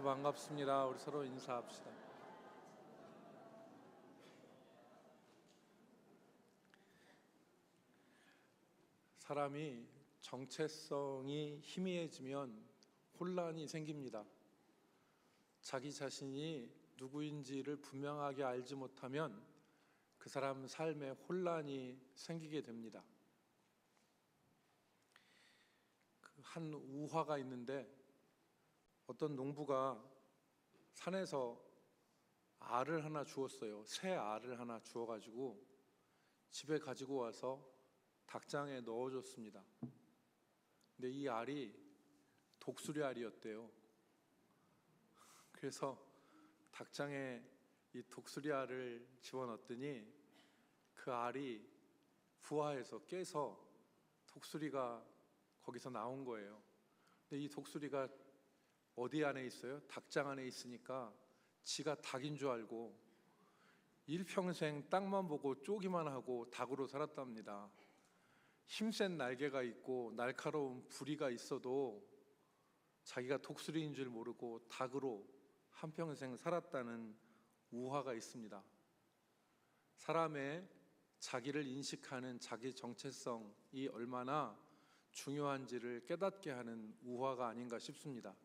만나서 반갑습니다. 우리 서로 인사합시다. 사람이 정체성이 희미해지면 혼란이 생깁니다. 자기 자신이 누구인지를 분명하게 알지 못하면 그 사람 삶에 혼란이 생기게 됩니다. 한 우화가 있는데 어떤 농부가 산에서 알을 하나 주었어요. 새 알을 하나 주어가지고 집에 가지고 와서 닭장에 넣어줬습니다. 근데 이 알이 독수리 알이었대요. 그래서 닭장에 이 독수리 알을 집어넣었더니 그 알이 부화해서 깨서 독수리가 거기서 나온 거예요. 근데 이 독수리가 어디 안에 있어요? 닭장 안에 있으니까 지가 닭인 줄 알고 일평생 땅만 보고 쪼기만 하고 닭으로 살았답니다. 힘센 날개가 있고 날카로운 부리가 있어도 자기가 독수리인 줄 모르고 닭으로 한평생 살았다는 우화가 있습니다. 사람의 자기를 인식하는 자기 정체성이 얼마나 중요한지를 깨닫게 하는 우화가 아닌가 싶습니다.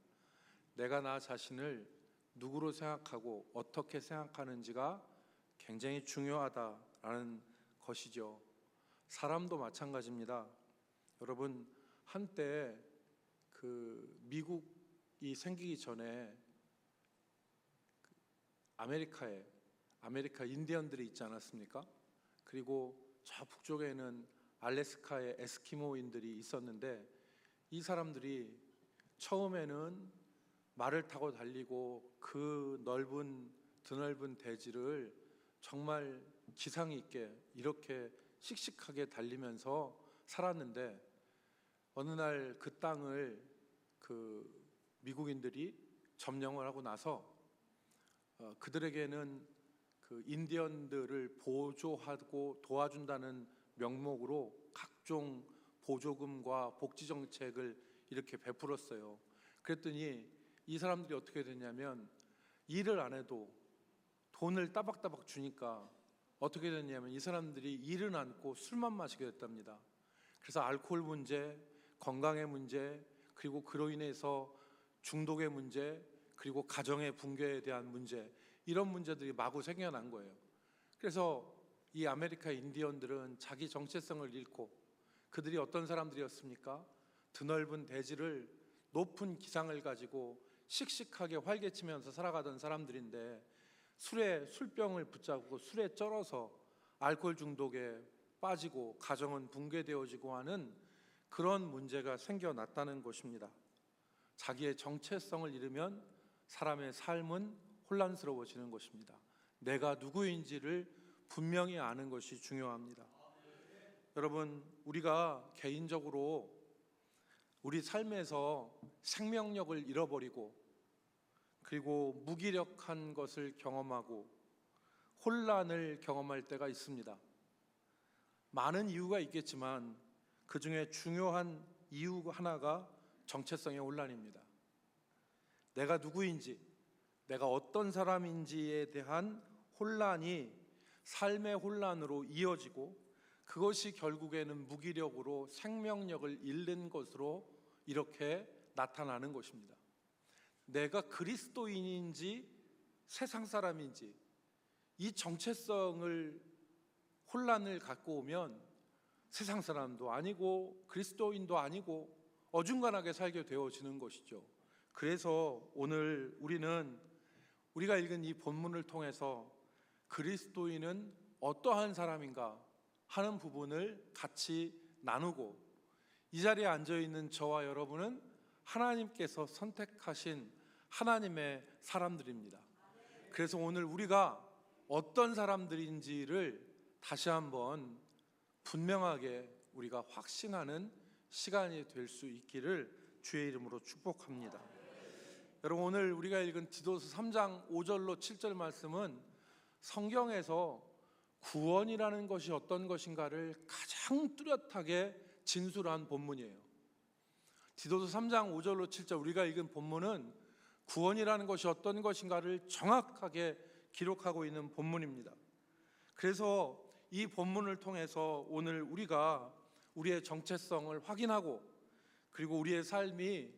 내가 나 자신을 누구로 생각하고 어떻게 생각하는지가 굉장히 중요하다라는 것이죠. 사람도 마찬가지입니다. 여러분, 한때 미국이 생기기 전에 아메리카 인디언들이 있지 않았습니까? 그리고 저 북쪽에는 알래스카의 에스키모인들이 있었는데 이 사람들이 처음에는 말을 타고 달리고 그 드넓은 대지를 정말 기상 있게 이렇게 씩씩하게 달리면서 살았는데 어느 날 그 땅을 미국인들이 점령을 하고 나서 그들에게는 인디언들을 보조하고 도와준다는 명목으로 각종 보조금과 복지 정책을 이렇게 베풀었어요. 그랬더니 이 사람들이 어떻게 됐냐면 일을 안 해도 돈을 따박따박 주니까 어떻게 됐냐면 이 사람들이 일은 않고 술만 마시게 됐답니다. 그래서 알코올 문제, 건강의 문제, 그리고 그로 인해서 중독의 문제, 그리고 가정의 붕괴에 대한 문제, 이런 문제들이 마구 생겨난 거예요. 그래서 이 아메리카 인디언들은 자기 정체성을 잃고, 그들이 어떤 사람들이었습니까? 드넓은 대지를 높은 기상을 가지고 씩씩하게 활개치면서 살아가던 사람들인데 술병을 붙잡고 술에 쩔어서 알코올 중독에 빠지고 가정은 붕괴되어지고 하는 그런 문제가 생겨났다는 것입니다. 자기의 정체성을 잃으면 사람의 삶은 혼란스러워지는 것입니다. 내가 누구인지를 분명히 아는 것이 중요합니다. 여러분, 우리가 개인적으로 우리 삶에서 생명력을 잃어버리고 그리고 무기력한 것을 경험하고 혼란을 경험할 때가 있습니다. 많은 이유가 있겠지만 그 중에 중요한 이유 하나가 정체성의 혼란입니다. 내가 누구인지, 내가 어떤 사람인지에 대한 혼란이 삶의 혼란으로 이어지고 그것이 결국에는 무기력으로 생명력을 잃는 것으로 이렇게 나타나는 것입니다. 내가 그리스도인인지 세상 사람인지 이 정체성을 혼란을 갖고 오면 세상 사람도 아니고 그리스도인도 아니고 어중간하게 살게 되어지는 것이죠. 그래서 오늘 우리가 읽은 이 본문을 통해서 그리스도인은 어떠한 사람인가 하는 부분을 같이 나누고, 이 자리에 앉아있는 저와 여러분은 하나님께서 선택하신 하나님의 사람들입니다. 그래서 오늘 우리가 어떤 사람들인지를 다시 한번 분명하게 우리가 확신하는 시간이 될 수 있기를 주의 이름으로 축복합니다. 여러분, 오늘 우리가 읽은 디도서 3장 5절로 7절 말씀은 성경에서 구원이라는 것이 어떤 것인가를 가장 뚜렷하게 진술한 본문이에요. 디도서 3장 5절로 7절 우리가 읽은 본문은 구원이라는 것이 어떤 것인가를 정확하게 기록하고 있는 본문입니다. 그래서 이 본문을 통해서 오늘 우리가 우리의 정체성을 확인하고, 그리고 우리의 삶이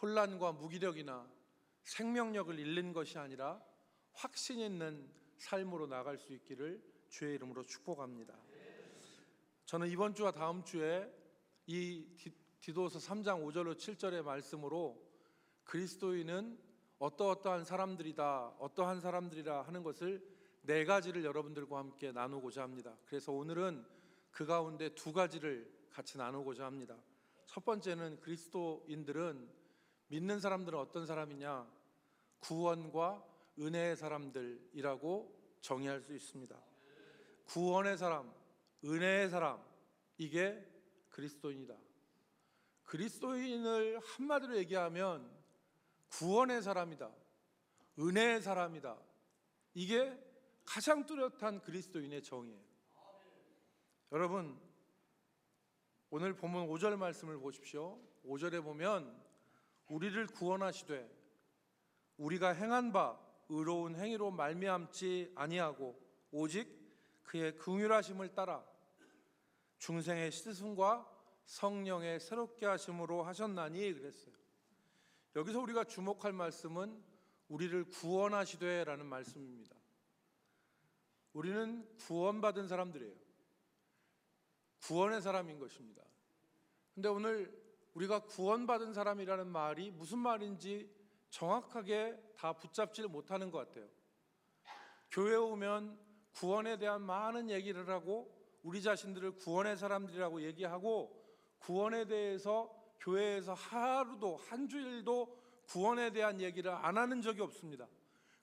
혼란과 무기력이나 생명력을 잃는 것이 아니라 확신 있는 삶으로 나갈 수 있기를 주의 이름으로 축복합니다. 저는 이번 주와 다음 주에 이 디도서 3장 5절로 7절의 말씀으로 그리스도인은 어떠한 사람들이다, 어떠한 사람들이라 하는 것을 4가지를 여러분들과 함께 나누고자 합니다. 그래서 오늘은 그 가운데 2가지를 같이 나누고자 합니다. 첫 번째는 그리스도인들은, 믿는 사람들은 어떤 사람이냐? 구원과 은혜의 사람들이라고 정의할 수 있습니다. 구원의 사람, 은혜의 사람, 이게 그리스도인이다. 그리스도인을 한마디로 얘기하면 구원의 사람이다, 은혜의 사람이다. 이게 가장 뚜렷한 그리스도인의 정의예요. 여러분, 오늘 본문 5절 말씀을 보십시오. 5절에 보면 우리를 구원하시되 우리가 행한 바 의로운 행위로 말미암지 아니하고 오직 그의 긍휼하심을 따라 중생의 씻으심과 성령의 새롭게 하심으로 하셨나니 그랬어요. 여기서 우리가 주목할 말씀은 우리를 구원하시되 라는 말씀입니다. 우리는 구원받은 사람들이에요. 구원의 사람인 것입니다. 근데 오늘 우리가 구원받은 사람이라는 말이 무슨 말인지 정확하게 다 붙잡지를 못하는 것 같아요. 교회에 오면 구원에 대한 많은 얘기를 하고 우리 자신들을 구원의 사람들이라고 얘기하고, 구원에 대해서 교회에서 하루도 한 주일도 구원에 대한 얘기를 안 하는 적이 없습니다.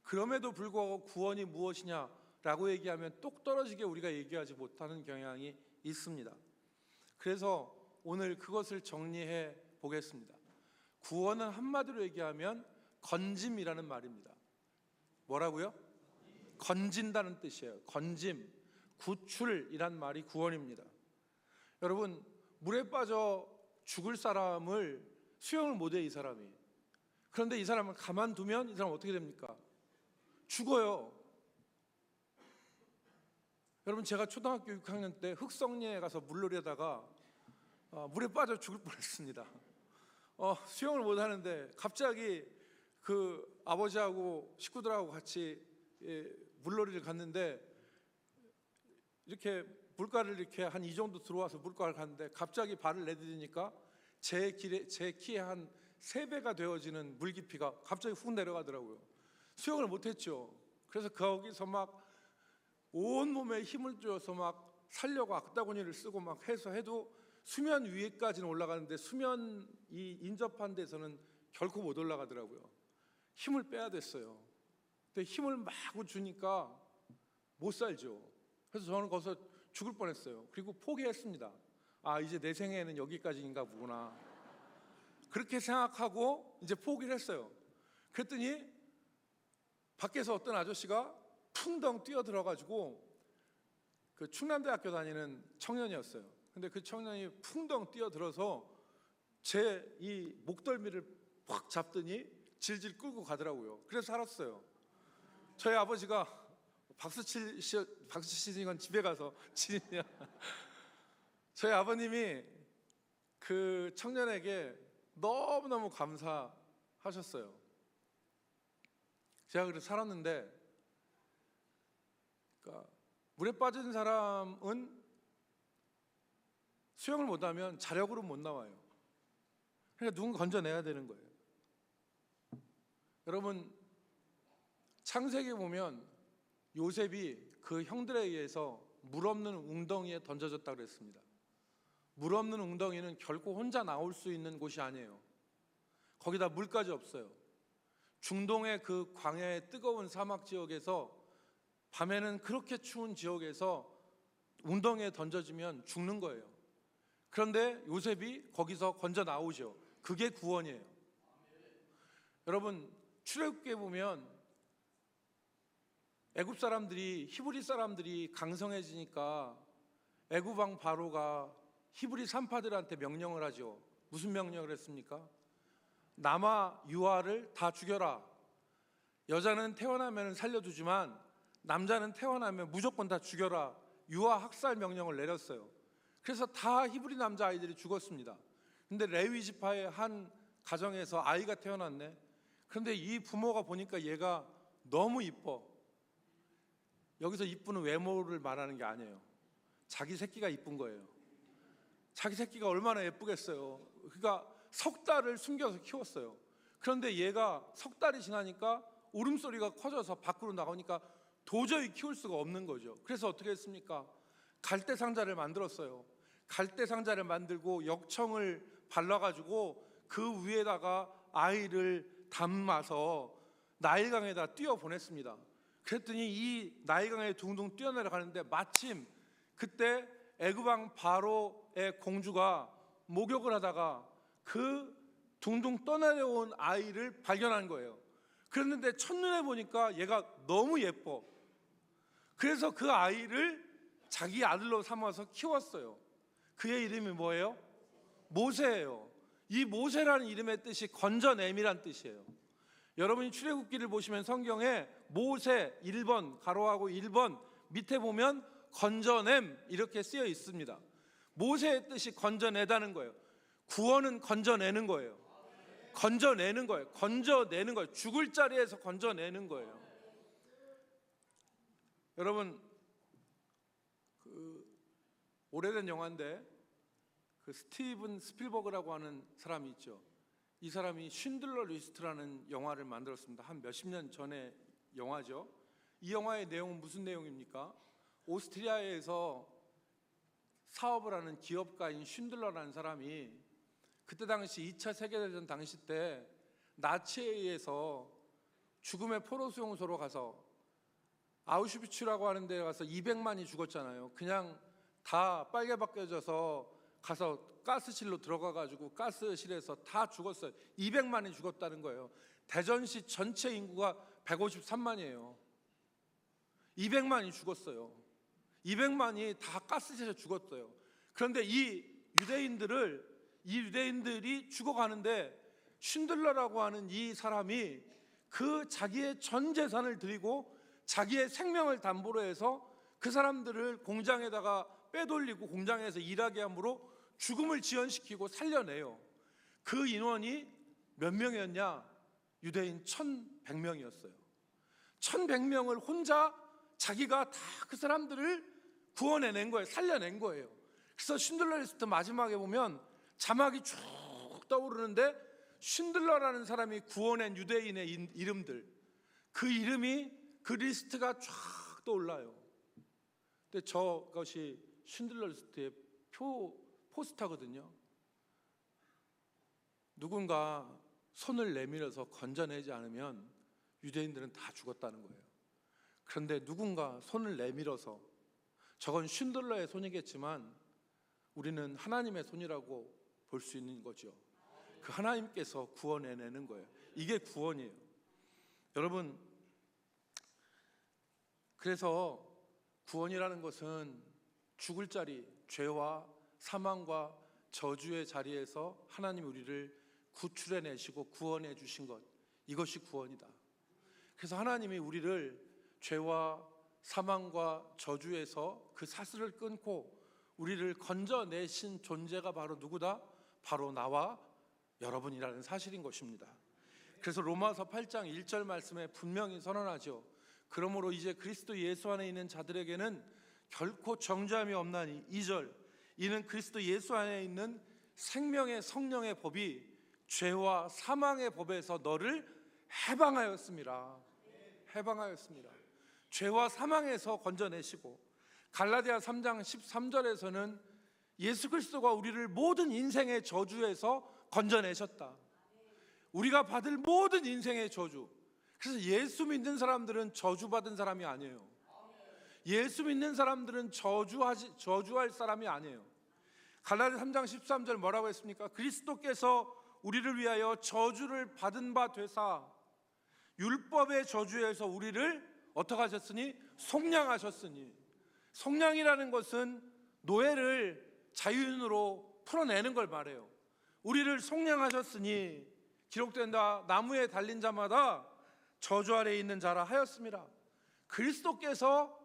그럼에도 불구하고 구원이 무엇이냐라고 얘기하면 똑 떨어지게 우리가 얘기하지 못하는 경향이 있습니다. 그래서 오늘 그것을 정리해 보겠습니다. 구원은 한마디로 얘기하면 건짐이라는 말입니다. 뭐라고요? 건진다는 뜻이에요. 건짐, 구출이란 말이 구원입니다. 여러분, 물에 빠져 죽을 사람을 수영을 못해, 이 사람이. 그런데 이 사람을 가만두면 이 사람 어떻게 됩니까? 죽어요. 여러분, 제가 초등학교 6학년 때 흑성리에 가서 물놀이 하다가 물에 빠져 죽을 뻔했습니다. 수영을 못하는데 갑자기 그 아버지하고 식구들하고 같이 물놀이를 갔는데, 이렇게 물가를 이렇게 한 이 정도 들어와서 물가를 갔는데 갑자기 발을 내디디니까 제 키의 한 3배가 되어지는 물 깊이가 갑자기 훅 내려가더라고요. 수영을 못했죠. 그래서 거기서 막 온몸에 힘을 줘서 막 살려고 악다구니를 쓰고 막 해도 수면 위에까지는 올라가는데 수면이 인접한 데서는 결코 못 올라가더라고요. 힘을 빼야 됐어요. 근데 힘을 마구 주니까 못 살죠. 그래서 저는 거기서 죽을 뻔했어요. 그리고 포기했습니다. 이제 내 생애는 여기까지인가 보구나, 그렇게 생각하고 이제 포기를 했어요. 그랬더니 밖에서 어떤 아저씨가 풍덩 뛰어들어가지고, 그 충남대학교 다니는 청년이었어요. 근데 그 청년이 풍덩 뛰어들어서 제 이 목덜미를 확 잡더니 질질 끌고 가더라고요. 그래서 살았어요. 저희 아버지가 박수 치시는 건 집에 가서 치느냐. 저희 아버님이 그 청년에게 너무너무 감사하셨어요. 제가 그래서 살았는데, 그러니까 물에 빠진 사람은 수영을 못하면 자력으로 못 나와요. 그러니까 누군가 건져내야 되는 거예요. 여러분, 창세기에 보면 요셉이 그 형들에 의해서 물 없는 웅덩이에 던져졌다고 그랬습니다. 물 없는 웅덩이는 결코 혼자 나올 수 있는 곳이 아니에요. 거기다 물까지 없어요. 중동의 그 광야의 뜨거운 사막 지역에서, 밤에는 그렇게 추운 지역에서 웅덩이에 던져지면 죽는 거예요. 그런데 요셉이 거기서 건져 나오죠. 그게 구원이에요. 여러분, 출애굽기에 보면 애굽 사람들이, 히브리 사람들이 강성해지니까 애굽 왕 바로가 히브리 산파들한테 명령을 하죠. 무슨 명령을 했습니까? 남아 유아를 다 죽여라. 여자는 태어나면 살려두지만 남자는 태어나면 무조건 다 죽여라. 유아 학살 명령을 내렸어요. 그래서 다 히브리 남자 아이들이 죽었습니다. 근데 레위 지파의 한 가정에서 아이가 태어났네. 그런데 이 부모가 보니까 얘가 너무 이뻐. 여기서 이쁘는 외모를 말하는 게 아니에요. 자기 새끼가 이쁜 거예요. 자기 새끼가 얼마나 예쁘겠어요. 그러니까 석 달을 숨겨서 키웠어요. 그런데 얘가 석 달이 지나니까 울음소리가 커져서 밖으로 나오니까 도저히 키울 수가 없는 거죠. 그래서 어떻게 했습니까? 갈대 상자를 만들었어요. 갈대 상자를 만들고 역청을 발라가지고 그 위에다가 아이를 담아서 나일강에다 띄워 보냈습니다. 그랬더니 이 나일강에 둥둥 뛰어내려가는데 마침 그때 애굽왕 바로의 공주가 목욕을 하다가 그 둥둥 떠내려온 아이를 발견한 거예요. 그랬는데 첫눈에 보니까 얘가 너무 예뻐. 그래서 그 아이를 자기 아들로 삼아서 키웠어요. 그의 이름이 뭐예요? 모세예요. 이 모세라는 이름의 뜻이 건져냄이란 뜻이에요. 여러분이 출애굽기를 보시면 성경에 모세 1번 가로하고 1번 밑에 보면 건져냄 이렇게 쓰여 있습니다. 모세의 뜻이 건져내다는 거예요. 구원은 건져내는 거예요. 건져내는 거예요. 건져내는 거예요. 죽을 자리에서 건져내는 거예요. 여러분, 오래된 영화인데 스티븐 스필버그라고 하는 사람이 있죠. 이 사람이 쉰들러 리스트라는 영화를 만들었습니다. 한 몇십 년 전의 영화죠. 이 영화의 내용은 무슨 내용입니까? 오스트리아에서 사업을 하는 기업가인 쉰들러라는 사람이 그때 당시 2차 세계대전 당시 때 나치에 의해서 죽음의 포로 수용소로 가서 아우슈비츠라고 하는 데 가서 200만이 죽었잖아요. 그냥 다 빨개 벗겨져서 가서 가스실로 들어가가지고 가스실에서 다 죽었어요. 200만이 죽었다는 거예요. 대전시 전체 인구가 153만이에요. 200만이 죽었어요. 200만이 다 가스실에서 죽었어요. 그런데 이 유대인들이 죽어가는데 쉰들러라고 하는 이 사람이 그 자기의 전 재산을 드리고 자기의 생명을 담보로 해서 그 사람들을 공장에다가 빼돌리고 공장에서 일하게 함으로 죽음을 지연시키고 살려내요. 그 인원이 몇 명이었냐? 유대인 1,100명이었어요. 1,100명을 혼자 자기가 다 그 사람들을 구원해낸 거예요. 살려낸 거예요. 그래서 쉰들러 리스트 마지막에 보면 자막이 쭉 떠오르는데 쉰들러라는 사람이 구원한 유대인의 이름들, 그 이름이 그 리스트가 쫙 떠올라요. 근데 저것이 쉰들러 리스트의 포스터거든요. 누군가 손을 내밀어서 건져내지 않으면 유대인들은 다 죽었다는 거예요. 그런데 누군가 손을 내밀어서, 저건 쉰들러의 손이겠지만 우리는 하나님의 손이라고 볼 수 있는 거죠. 그 하나님께서 구원해내는 거예요. 이게 구원이에요. 여러분, 그래서 구원이라는 것은 죽을 자리, 죄와 사망과 저주의 자리에서 하나님 우리를 구출해내시고 구원해 주신 것, 이것이 구원이다. 그래서 하나님이 우리를 죄와 사망과 저주에서 그 사슬을 끊고 우리를 건져내신 존재가 바로 누구다? 바로 나와 여러분이라는 사실인 것입니다. 그래서 로마서 8장 1절 말씀에 분명히 선언하죠. 그러므로 이제 그리스도 예수 안에 있는 자들에게는 결코 정죄함이 없나니, 2절, 이는 그리스도 예수 안에 있는 생명의 성령의 법이 죄와 사망의 법에서 너를 해방하였습니다. 해방하였습니다. 죄와 사망에서 건져내시고, 갈라디아 3장 13절에서는 예수 그리스도가 우리를 모든 인생의 저주에서 건져내셨다. 우리가 받을 모든 인생의 저주. 그래서 예수 믿는 사람들은 저주받은 사람이 아니에요. 예수 믿는 사람들은 저주할 사람이 아니에요. 갈라디아 3장 13절 뭐라고 했습니까? 그리스도께서 우리를 위하여 저주를 받은 바 되사 율법의 저주에서 우리를 어떻게 하셨으니? 속량하셨으니. 속량이라는 것은 노예를 자유인으로 풀어내는 걸 말해요. 우리를 속량하셨으니 기록된다. 나무에 달린 자마다 저주 아래에 있는 자라 하였습니다. 그리스도께서,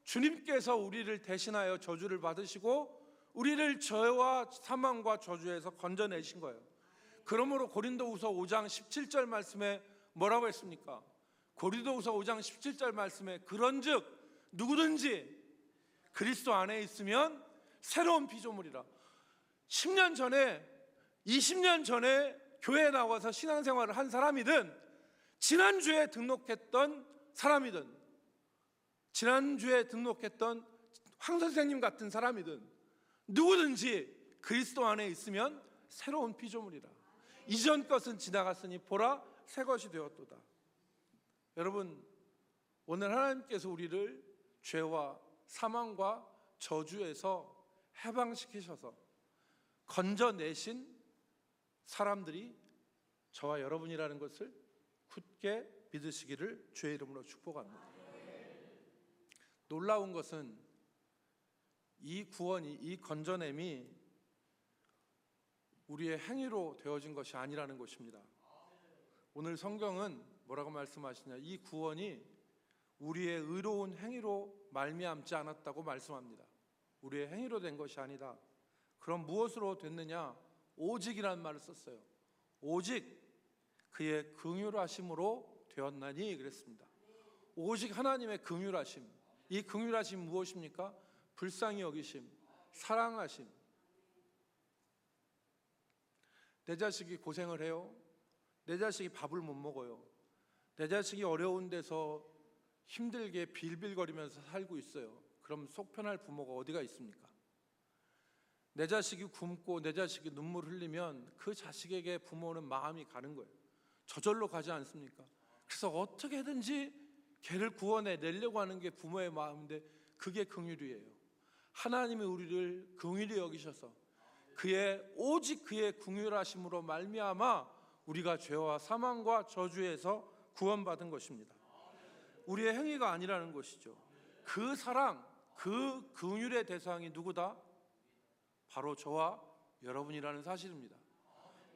주님께서 우리를 대신하여 저주를 받으시고 우리를 죄와 사망과 저주에서 건져내신 거예요. 그러므로 고린도후서 5장 17절 말씀에 뭐라고 했습니까? 고린도후서 5장 17절 말씀에 그런즉 누구든지 그리스도 안에 있으면 새로운 피조물이라. 10년 전에 20년 전에 교회에 나와서 신앙생활을 한 사람이든 지난주에 등록했던 사람이든 지난주에 등록했던 황 선생님 같은 사람이든 누구든지 그리스도 안에 있으면 새로운 피조물이라. 이전 것은 지나갔으니 보라 새 것이 되었도다. 여러분, 오늘 하나님께서 우리를 죄와 사망과 저주에서 해방시키셔서 건져내신 사람들이 저와 여러분이라는 것을 굳게 믿으시기를 주의 이름으로 축복합니다. 놀라운 것은 이 구원이, 이 건져냄이 우리의 행위로 되어진 것이 아니라는 것입니다. 오늘 성경은 뭐라고 말씀하시냐? 이 구원이 우리의 의로운 행위로 말미암지 않았다고 말씀합니다. 우리의 행위로 된 것이 아니다. 그럼 무엇으로 됐느냐? 오직이라는 말을 썼어요. 오직 그의 긍휼하심으로 되었나니 그랬습니다. 오직 하나님의 긍휼하심. 이 긍휼하심 무엇입니까? 불쌍히 여기심, 사랑하심. 내 자식이 고생을 해요. 내 자식이 밥을 못 먹어요. 내 자식이 어려운 데서 힘들게 빌빌거리면서 살고 있어요. 그럼 속 편할 부모가 어디가 있습니까? 내 자식이 굶고 내 자식이 눈물 흘리면 그 자식에게 부모는 마음이 가는 거예요. 저절로 가지 않습니까? 그래서 어떻게든지 걔를 구원해 내려고 하는 게 부모의 마음인데 그게 긍휼이에요. 하나님이 우리를 긍휼히 여기셔서 오직 그의 긍휼하심으로 말미암아 우리가 죄와 사망과 저주에서 구원받은 것입니다. 우리의 행위가 아니라는 것이죠. 그 사랑, 그 긍휼의 대상이 누구다? 바로 저와 여러분이라는 사실입니다.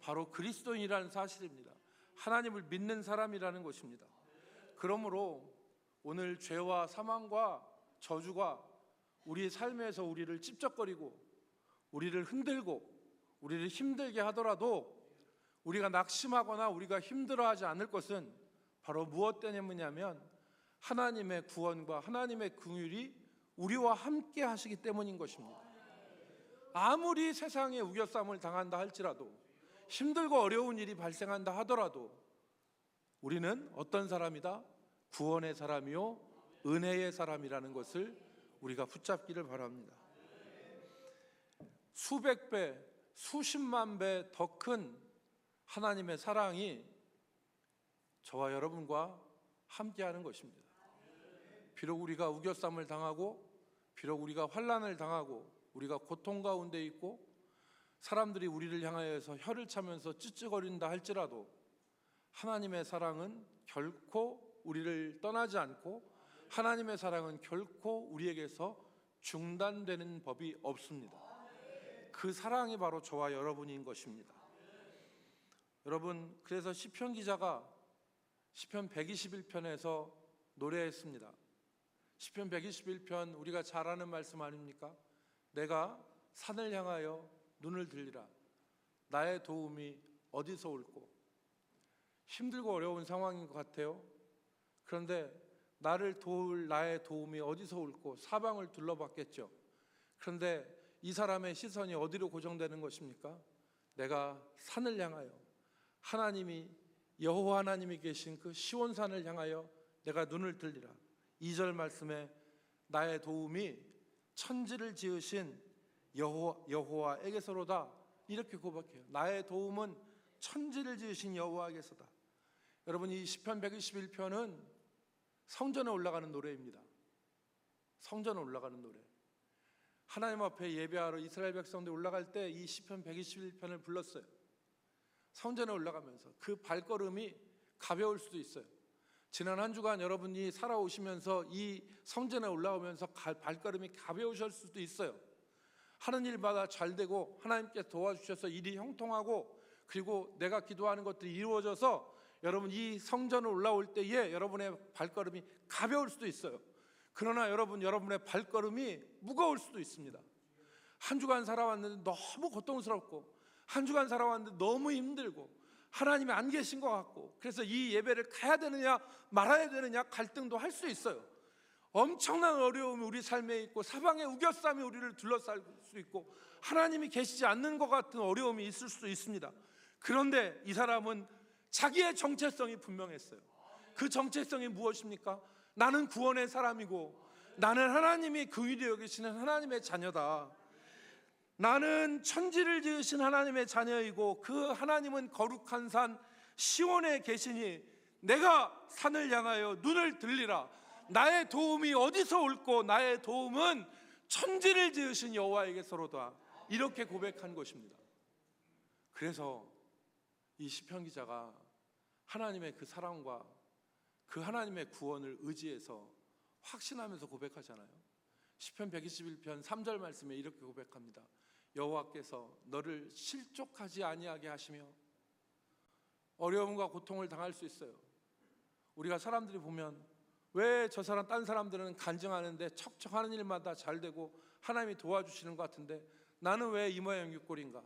바로 그리스도인이라는 사실입니다. 하나님을 믿는 사람이라는 것입니다. 그러므로 오늘 죄와 사망과 저주가 우리 삶에서 우리를 찝쩍거리고 우리를 흔들고 우리를 힘들게 하더라도 우리가 낙심하거나 우리가 힘들어하지 않을 것은 바로 무엇 때문이냐면 하나님의 구원과 하나님의 긍휼이 우리와 함께 하시기 때문인 것입니다. 아무리 세상에 우겨쌈을 당한다 할지라도 힘들고 어려운 일이 발생한다 하더라도 우리는 어떤 사람이다? 구원의 사람이요 은혜의 사람이라는 것을 우리가 붙잡기를 바랍니다. 수백 배, 수십만 배 더 큰 하나님의 사랑이 저와 여러분과 함께하는 것입니다. 비록 우리가 우겨쌈을 당하고 비록 우리가 환난을 당하고 우리가 고통 가운데 있고 사람들이 우리를 향하여서 혀를 차면서 찌찌거린다 할지라도 하나님의 사랑은 결코 우리를 떠나지 않고 하나님의 사랑은 결코 우리에게서 중단되는 법이 없습니다. 그 사랑이 바로 저와 여러분인 것입니다. 여러분, 그래서 시편 기자가 시편 121편에서 노래했습니다. 시편 121편 우리가 잘 아는 말씀 아닙니까? 내가 산을 향하여 눈을 들리라. 나의 도움이 어디서 올꼬? 힘들고 어려운 상황인 것 같아요. 그런데 나를 도울 나의 도움이 어디서 올꼬? 사방을 둘러봤겠죠. 그런데 이 사람의 시선이 어디로 고정되는 것입니까? 내가 산을 향하여 하나님이 여호와 하나님이 계신 그 시온산을 향하여 내가 눈을 들리라. 2절 말씀에 나의 도움이 천지를 지으신 여호와에게서로다 이렇게 고백해요. 나의 도움은 천지를 지으신 여호와에게서다. 여러분, 이 시편 121편은 성전에 올라가는 노래입니다. 성전에 올라가는 노래. 하나님 앞에 예배하러 이스라엘 백성들이 올라갈 때 이 시편 121편을 불렀어요. 성전에 올라가면서 그 발걸음이 가벼울 수도 있어요. 지난 한 주간 여러분이 살아오시면서 이 성전에 올라오면서 발걸음이 가벼우실 수도 있어요. 하는 일마다 잘 되고 하나님께서 도와주셔서 일이 형통하고 그리고 내가 기도하는 것들이 이루어져서 여러분 이 성전을 올라올 때에 여러분의 발걸음이 가벼울 수도 있어요. 그러나 여러분의 발걸음이 무거울 수도 있습니다. 한 주간 살아왔는데 너무 고통스럽고, 한 주간 살아왔는데 너무 힘들고, 하나님이 안 계신 것 같고, 그래서 이 예배를 가야 되느냐 말아야 되느냐 갈등도 할 수 있어요. 엄청난 어려움이 우리 삶에 있고, 사방의 우겨쌈이 우리를 둘러쌀 수 있고, 하나님이 계시지 않는 것 같은 어려움이 있을 수도 있습니다. 그런데 이 사람은 자기의 정체성이 분명했어요. 그 정체성이 무엇입니까? 나는 구원의 사람이고, 나는 하나님이 긍휼히 여기시는 하나님의 자녀다. 나는 천지를 지으신 하나님의 자녀이고, 그 하나님은 거룩한 산 시온에 계시니 내가 산을 향하여 눈을 들리라. 나의 도움이 어디서 올꼬? 나의 도움은 천지를 지으신 여호와에게서로다. 이렇게 고백한 것입니다. 그래서 이 시편 기자가 하나님의 그 사랑과 그 하나님의 구원을 의지해서 확신하면서 고백하잖아요. 시편 121편 3절 말씀에 이렇게 고백합니다. 여호와께서 너를 실족하지 아니하게 하시며. 어려움과 고통을 당할 수 있어요. 우리가 사람들이 보면 왜 저 사람, 딴 사람들은 간증하는데 척척하는 일마다 잘 되고 하나님이 도와주시는 것 같은데 나는 왜 이 모양 이 꼴인가?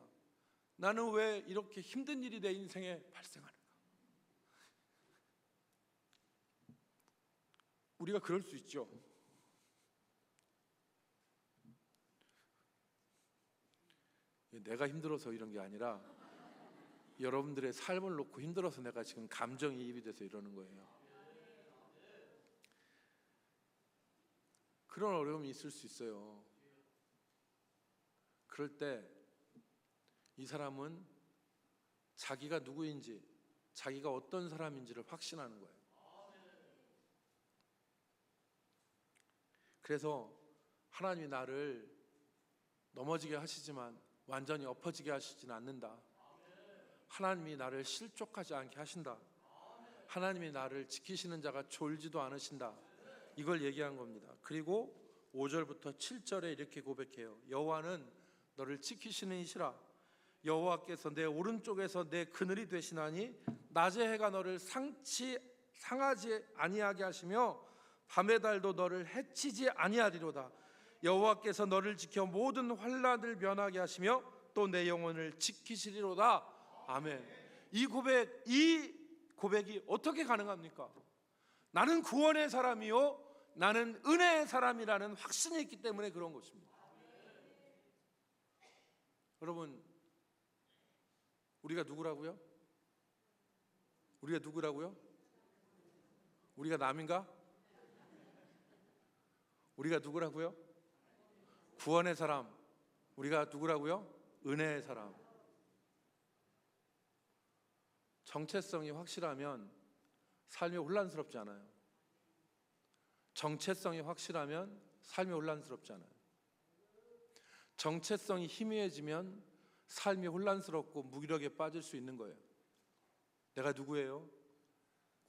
나는 왜 이렇게 힘든 일이 내 인생에 발생하는가? 우리가 그럴 수 있죠. 내가 힘들어서 이런 게 아니라 여러분들의 삶을 놓고 힘들어서 내가 지금 감정이입이 돼서 이러는 거예요. 그런 어려움이 있을 수 있어요. 그럴 때 이 사람은 자기가 누구인지, 자기가 어떤 사람인지를 확신하는 거예요. 그래서 하나님이 나를 넘어지게 하시지만 완전히 엎어지게 하시지는 않는다. 하나님이 나를 실족하지 않게 하신다. 하나님이 나를 지키시는 자가 졸지도 않으신다. 이걸 얘기한 겁니다. 그리고 5절부터 7절에 이렇게 고백해요. 여호와는 너를 지키시는 이시라. 여호와께서 내 오른쪽에서 내 그늘이 되시나니 낮의 해가 너를 상하지 아니하게 하시며 밤의 달도 너를 해치지 아니하리로다. 여호와께서 너를 지켜 모든 환난을 면하게 하시며 또 내 영혼을 지키시리로다. 아멘. 이 고백이 어떻게 가능합니까? 나는 구원의 사람이요 나는 은혜의 사람이라는 확신이 있기 때문에 그런 것입니다. 여러분, 우리가 누구라고요? 우리가 누구라고요? 우리가 남인가? 우리가 누구라고요? 구원의 사람. 우리가 누구라고요? 은혜의 사람. 정체성이 확실하면 삶이 혼란스럽지 않아요. 정체성이 확실하면 삶이 혼란스럽지 않아요. 정체성이 희미해지면 삶이 혼란스럽고 무기력에 빠질 수 있는 거예요. 내가 누구예요?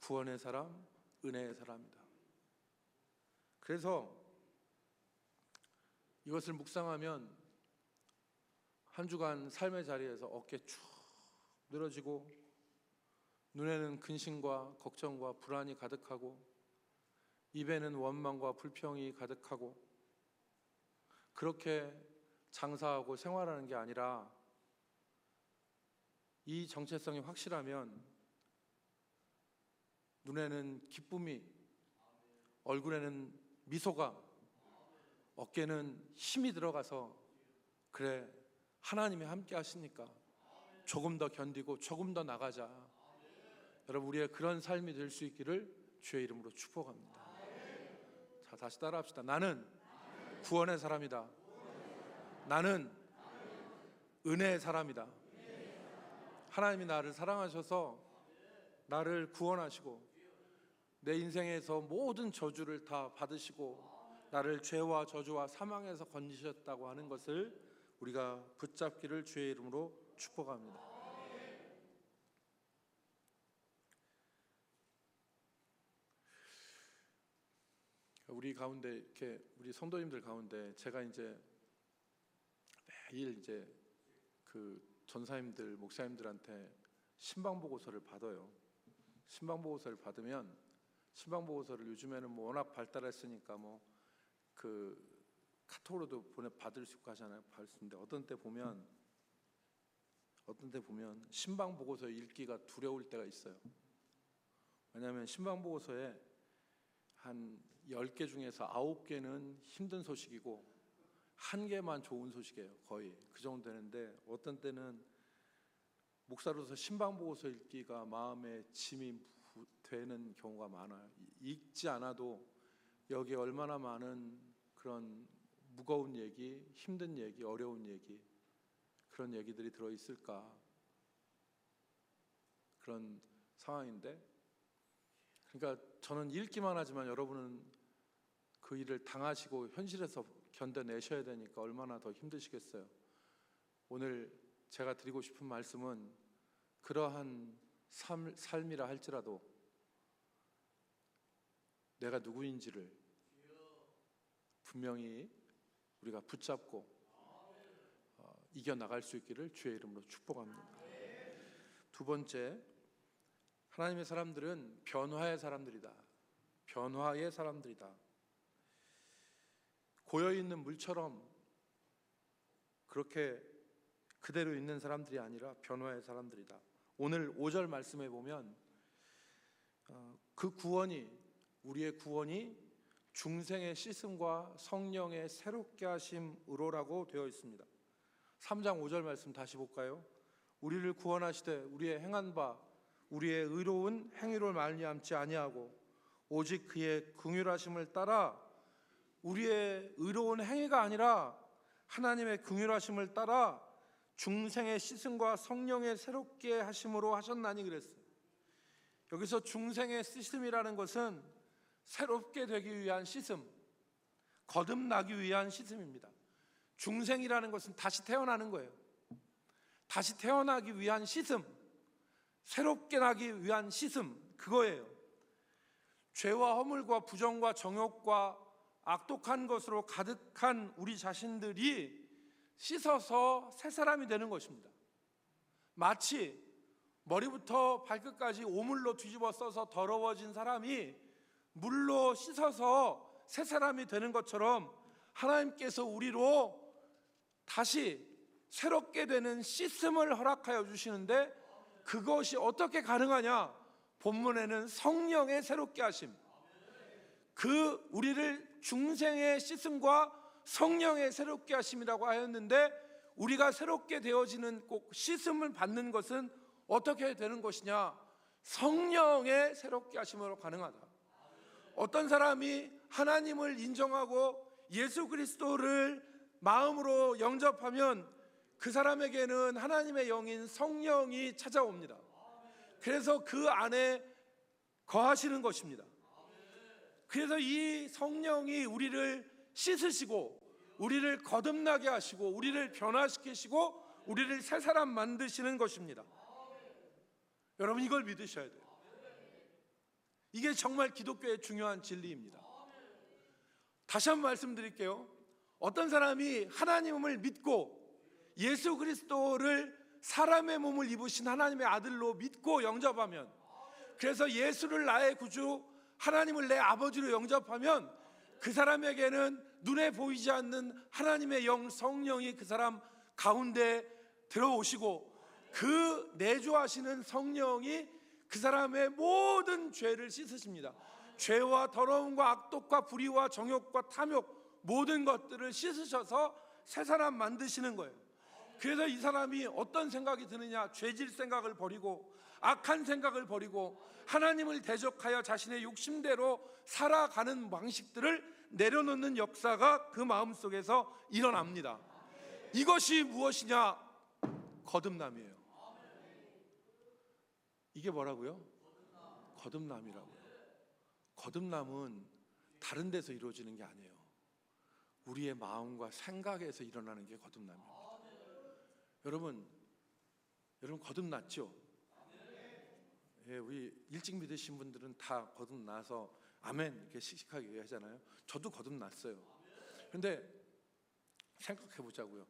구원의 사람, 은혜의 사람이다. 그래서 이것을 묵상하면 한 주간 삶의 자리에서 어깨 쭉 늘어지고 눈에는 근심과 걱정과 불안이 가득하고 입에는 원망과 불평이 가득하고 그렇게 장사하고 생활하는 게 아니라 이 정체성이 확실하면 눈에는 기쁨이, 얼굴에는 미소가, 어깨는 힘이 들어가서 그래 하나님이 함께 하시니까 조금 더 견디고 조금 더 나가자. 여러분 우리의 그런 삶이 될 수 있기를 주의 이름으로 축복합니다. 자, 다시 따라합시다. 나는 구원의 사람이다. 나는 은혜의 사람이다. 하나님이 나를 사랑하셔서 나를 구원하시고 내 인생에서 모든 저주를 다 받으시고 나를 죄와 저주와 사망에서 건지셨다고 하는 것을 우리가 붙잡기를 주의 이름으로 축복합니다. 우리 가운데 이렇게 우리 성도님들 가운데 제가 이제 매일 이제 그 전사님들, 목사님들한테 신방보고서를 받아요. 신방보고서를 받으면 신방보고서를 요즘에는 뭐 워낙 발달했으니까 뭐 그 카톡으로도 받을 수 있고 하잖아요. 받는데 어떤 때 보면 신방보고서 읽기가 두려울 때가 있어요. 왜냐하면 신방보고서에 한 10개 중에서 9개는 힘든 소식이고 1개만 좋은 소식이에요. 거의 그 정도 되는데 어떤 때는 목사로서 신방보고서 읽기가 마음에 짐이 되는 경우가 많아요. 읽지 않아도 여기에 얼마나 많은 그런 무거운 얘기, 힘든 얘기, 어려운 얘기, 그런 얘기들이 들어있을까, 그런 상황인데, 그러니까 저는 읽기만 하지만 여러분은 그 일을 당하시고 현실에서 견뎌내셔야 되니까 얼마나 더 힘드시겠어요. 오늘 제가 드리고 싶은 말씀은 그러한 삶이라 할지라도 내가 누구인지를 분명히 우리가 붙잡고 이겨나갈 수 있기를 주의 이름으로 축복합니다. 두 번째, 하나님의 사람들은 변화의 사람들이다. 변화의 사람들이다. 고여있는 물처럼 그렇게 그대로 있는 사람들이 아니라 변화의 사람들이다. 오늘 5절 말씀에 보면 그 구원이, 우리의 구원이 중생의 씻음과 성령의 새롭게 하심으로라고 되어 있습니다. 3장 5절 말씀 다시 볼까요? 우리를 구원하시되 우리의 행한 바 우리의 의로운 행위로 말미암지 아니하고 오직 그의 긍휼하심을 따라, 우리의 의로운 행위가 아니라 하나님의 긍휼하심을 따라 중생의 씻음과 성령의 새롭게 하심으로 하셨나니 그랬어요. 여기서 중생의 씻음이라는 것은 새롭게 되기 위한 씻음, 거듭나기 위한 씻음입니다. 중생이라는 것은 다시 태어나는 거예요. 다시 태어나기 위한 씻음, 새롭게 나기 위한 씻음, 그거예요. 죄와 허물과 부정과 정욕과 악독한 것으로 가득한 우리 자신들이 씻어서 새 사람이 되는 것입니다. 마치 머리부터 발끝까지 오물로 뒤집어 써서 더러워진 사람이 물로 씻어서 새 사람이 되는 것처럼 하나님께서 우리로 다시 새롭게 되는 씻음을 허락하여 주시는데, 그것이 어떻게 가능하냐? 본문에는 성령의 새롭게 하심, 그 우리를 중생의 씻음과 성령의 새롭게 하심이라고 하였는데, 우리가 새롭게 되어지는 꼭 씻음을 받는 것은 어떻게 되는 것이냐? 성령의 새롭게 하심으로 가능하다. 어떤 사람이 하나님을 인정하고 예수 그리스도를 마음으로 영접하면 그 사람에게는 하나님의 영인 성령이 찾아옵니다. 그래서 그 안에 거하시는 것입니다. 그래서 이 성령이 우리를 씻으시고 우리를 거듭나게 하시고 우리를 변화시키시고 우리를 새 사람 만드시는 것입니다. 여러분, 이걸 믿으셔야 돼요. 이게 정말 기독교의 중요한 진리입니다. 다시 한번 말씀드릴게요. 어떤 사람이 하나님을 믿고 예수 그리스도를 사람의 몸을 입으신 하나님의 아들로 믿고 영접하면, 그래서 예수를 나의 구주, 하나님을 내 아버지로 영접하면 그 사람에게는 눈에 보이지 않는 하나님의 영 성령이 그 사람 가운데 들어오시고, 그 내주하시는 성령이 그 사람의 모든 죄를 씻으십니다. 죄와 더러움과 악독과 불의와 정욕과 탐욕, 모든 것들을 씻으셔서 새 사람 만드시는 거예요. 그래서 이 사람이 어떤 생각이 드느냐? 죄질 생각을 버리고 악한 생각을 버리고 하나님을 대적하여 자신의 욕심대로 살아가는 방식들을 내려놓는 역사가 그 마음속에서 일어납니다. 이것이 무엇이냐? 거듭남이에요. 이게 뭐라고요? 거듭남이라고요. 거듭남은 다른 데서 이루어지는 게 아니에요. 우리의 마음과 생각에서 일어나는 게 거듭남입니다. 여러분 거듭났죠? 예, 우리 일찍 믿으신 분들은 다 거듭나서 아멘 이렇게 씩씩하게 얘기하잖아요. 저도 거듭났어요. 근데 생각해 보자고요.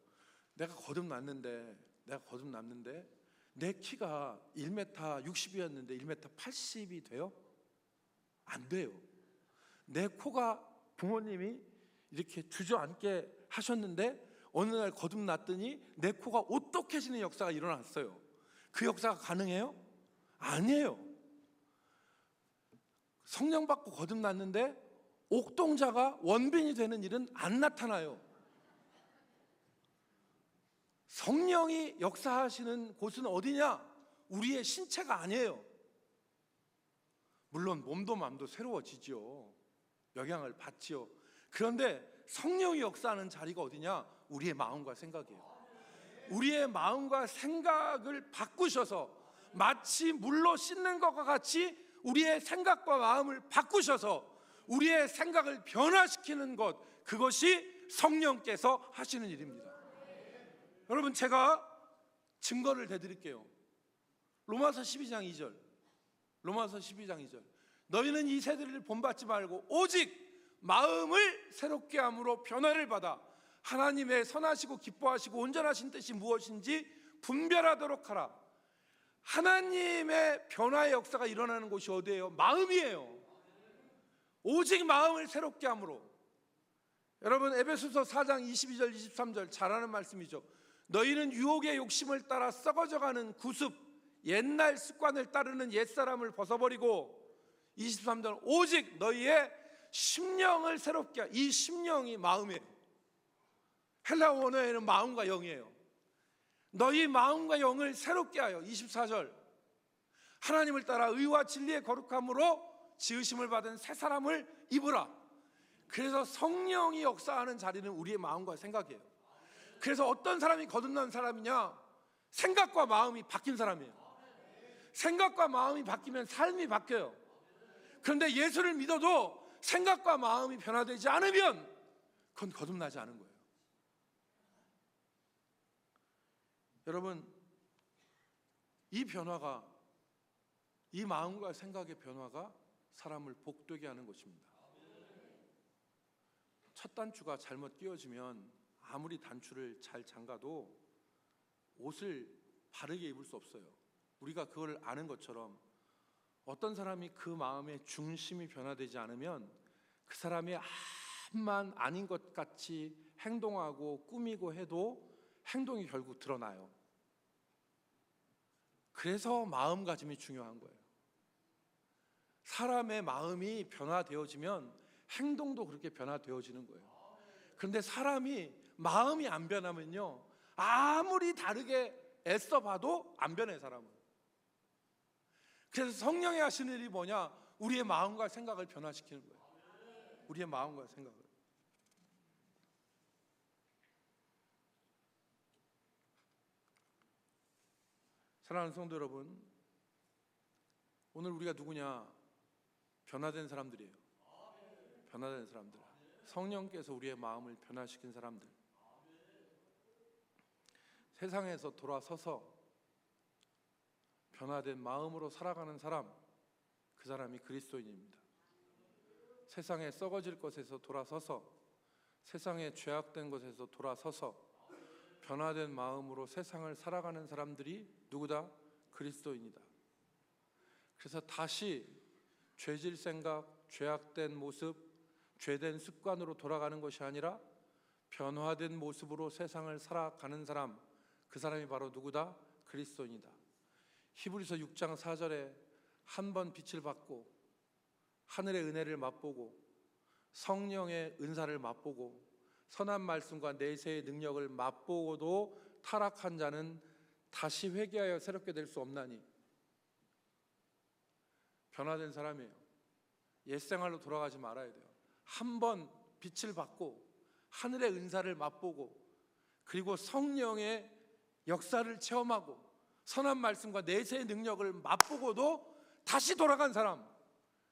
내가 거듭났는데 내가 거듭났는데 내 키가 1m 60이었는데 1m 80이 돼요? 안 돼요. 내 코가 부모님이 이렇게 주저앉게 하셨는데 어느 날 거듭났더니 내 코가 오똑해지는 역사가 일어났어요. 그 역사가 가능해요? 아니에요. 성령 받고 거듭났는데 옥동자가 원빈이 되는 일은 안 나타나요. 성령이 역사하시는 곳은 어디냐? 우리의 신체가 아니에요. 물론 몸도 마음도 새로워지죠. 영향을 받지요. 그런데 성령이 역사하는 자리가 어디냐? 우리의 마음과 생각이에요. 우리의 마음과 생각을 바꾸셔서 마치 물로 씻는 것과 같이 우리의 생각과 마음을 바꾸셔서 우리의 생각을 변화시키는 것, 그것이 성령께서 하시는 일입니다. 여러분, 제가 증거를 대드릴게요. 로마서 12장 2절. 로마서 12장 2절. 너희는 이 세대를 본받지 말고 오직 마음을 새롭게 함으로 변화를 받아 하나님의 선하시고 기뻐하시고 온전하신 뜻이 무엇인지 분별하도록 하라. 하나님의 변화의 역사가 일어나는 곳이 어디예요? 마음이에요. 오직 마음을 새롭게 함으로. 여러분, 에베소서 4장 22절 23절 잘 아는 말씀이죠. 너희는 유혹의 욕심을 따라 썩어져가는 구습, 옛날 습관을 따르는 옛사람을 벗어버리고 23절 오직 너희의 심령을 새롭게 하라. 이 심령이 마음이에요. 헬라어 원어에는 마음과 영이에요. 너희 마음과 영을 새롭게 하여 24절 하나님을 따라 의와 진리의 거룩함으로 지으심을 받은 새 사람을 입으라. 그래서 성령이 역사하는 자리는 우리의 마음과 생각이에요. 그래서 어떤 사람이 거듭난 사람이냐? 생각과 마음이 바뀐 사람이에요. 생각과 마음이 바뀌면 삶이 바뀌어요. 그런데 예수를 믿어도 생각과 마음이 변화되지 않으면 그건 거듭나지 않은 거예요. 여러분, 이 변화가, 이 마음과 생각의 변화가 사람을 복되게 하는 것입니다. 첫 단추가 잘못 끼워지면 아무리 단추를 잘 잠가도 옷을 바르게 입을 수 없어요. 우리가 그걸 아는 것처럼 어떤 사람이 그 마음의 중심이 변화되지 않으면 그 사람이 암만 아닌 것 같이 행동하고 꾸미고 해도 행동이 결국 드러나요. 그래서 마음가짐이 중요한 거예요. 사람의 마음이 변화되어지면 행동도 그렇게 변화되어지는 거예요. 그런데 사람이 마음이 안 변하면요, 아무리 다르게 애써봐도 안 변해, 사람은. 그래서 성령이 하시는 일이 뭐냐? 우리의 마음과 생각을 변화시키는 거예요. 우리의 마음과 생각을. 사랑하는 성도 여러분, 오늘 우리가 누구냐? 변화된 사람들이에요. 변화된 사람들. 성령께서 우리의 마음을 변화시킨 사람들. 세상에서 돌아서서 변화된 마음으로 살아가는 사람, 그 사람이 그리스도인입니다. 세상에 썩어질 것에서 돌아서서, 세상에 죄악된 것에서 돌아서서 변화된 마음으로 세상을 살아가는 사람들이 누구다? 그리스도인이다. 그래서 다시 죄질 생각, 죄악된 모습, 죄된 습관으로 돌아가는 것이 아니라 변화된 모습으로 세상을 살아가는 사람, 그 사람이 바로 누구다? 그리스도인이다. 히브리서 6장 4절에 한 번 빛을 받고 하늘의 은혜를 맛보고 성령의 은사를 맛보고 선한 말씀과 내세의 능력을 맛보고도 타락한 자는 다시 회개하여 새롭게 될 수 없나니. 변화된 사람이에요. 옛생활로 돌아가지 말아야 돼요. 한 번 빛을 받고 하늘의 은사를 맛보고 그리고 성령의 역사를 체험하고 선한 말씀과 내세의 능력을 맛보고도 다시 돌아간 사람,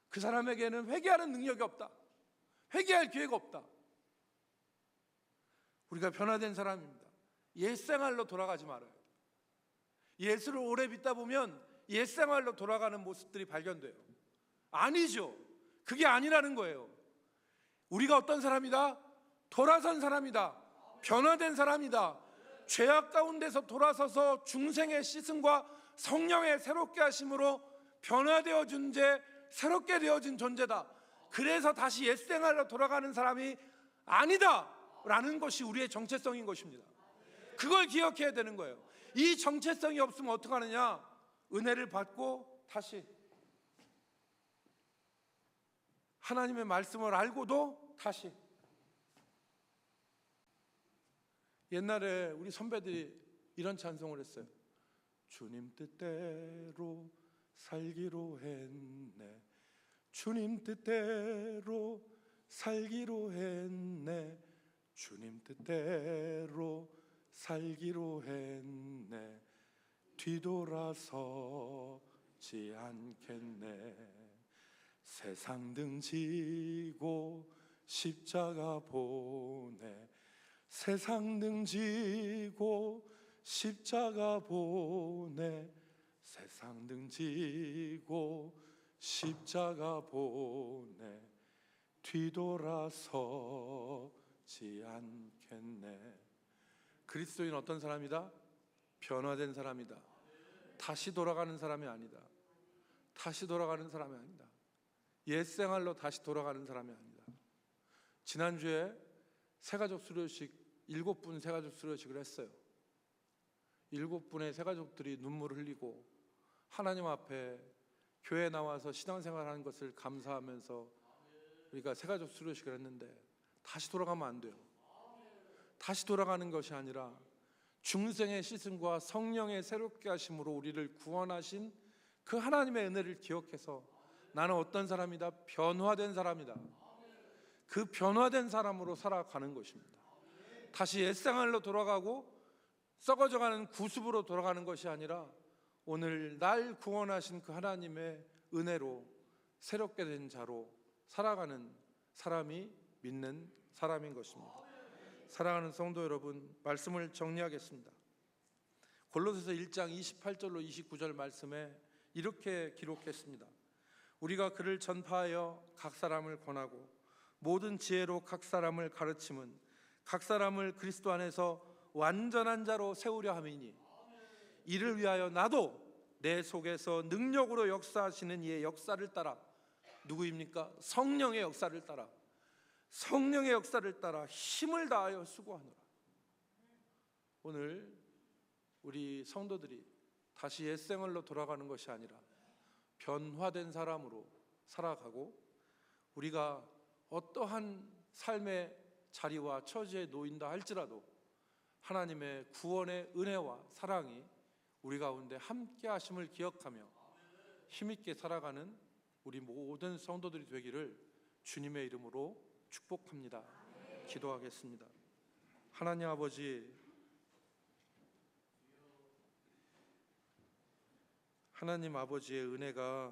그 사람에게는 회개하는 능력이 없다. 회개할 기회가 없다. 우리가 변화된 사람입니다. 옛생활로 돌아가지 말아요. 예수를 오래 믿다 보면 옛생활로 돌아가는 모습들이 발견돼요. 아니죠. 그게 아니라는 거예요. 우리가 어떤 사람이다? 돌아선 사람이다. 변화된 사람이다. 죄악 가운데서 돌아서서 중생의 씻음과 성령의 새롭게 하심으로 변화되어진 죄, 새롭게 되어진 존재다. 그래서 다시 옛생활로 돌아가는 사람이 아니다 라는 것이 우리의 정체성인 것입니다. 그걸 기억해야 되는 거예요. 이 정체성이 없으면 어떻게 하느냐? 은혜를 받고 다시 하나님의 말씀을 알고도 다시. 옛날에 우리 선배들이 이런 찬송을 했어요. 주님 뜻대로 살기로 했네. 주님 뜻대로 살기로 했네. 주님 뜻대로 살기로 했네. 뒤돌아서지 않겠네. 세상 등지고 십자가 보내. 세상 등지고 십자가 보내. 세상 등지고 십자가 보내. 뒤돌아서지 않겠네. 그리스도인 어떤 사람이다? 변화된 사람이다. 다시 돌아가는 사람이 아니다. 다시 돌아가는 사람이 아니다. 옛생활로 다시 돌아가는 사람이 아니다. 지난주에 새가족 수료식 7분 새가족 수료식을 했어요. 7분의 새가족들이 눈물을 흘리고 하나님 앞에 교회에 나와서 신앙생활하는 것을 감사하면서 우리가 새가족 수료식을 했는데 다시 돌아가면 안 돼요. 다시 돌아가는 것이 아니라 중생의 씻음과 성령의 새롭게 하심으로 우리를 구원하신 그 하나님의 은혜를 기억해서 나는 어떤 사람이다? 변화된 사람이다. 그 변화된 사람으로 살아가는 것입니다. 다시 옛생활로 돌아가고 썩어져가는 구습으로 돌아가는 것이 아니라 오늘 날 구원하신 그 하나님의 은혜로 새롭게 된 자로 살아가는 사람이 믿는 사람인 것입니다. 사랑하는 성도 여러분, 말씀을 정리하겠습니다. 골로새서 1장 28절로 29절 말씀에 이렇게 기록했습니다. 우리가 그를 전파하여 각 사람을 권하고 모든 지혜로 각 사람을 가르침은 각 사람을 그리스도 안에서 완전한 자로 세우려 함이니 이를 위하여 나도 내 속에서 능력으로 역사하시는 이의 역사를 따라, 누구입니까? 성령의 역사를 따라, 성령의 역사를 따라 힘을 다하여 수고하노라. 오늘 우리 성도들이 다시 옛생활로 돌아가는 것이 아니라 변화된 사람으로 살아가고 우리가 어떠한 삶의 자리와 처지에 놓인다 할지라도 하나님의 구원의 은혜와 사랑이 우리 가운데 함께 하심을 기억하며 힘있게 살아가는 우리 모든 성도들이 되기를 주님의 이름으로 축복합니다. 기도하겠습니다. 하나님 아버지, 하나님 아버지의 은혜가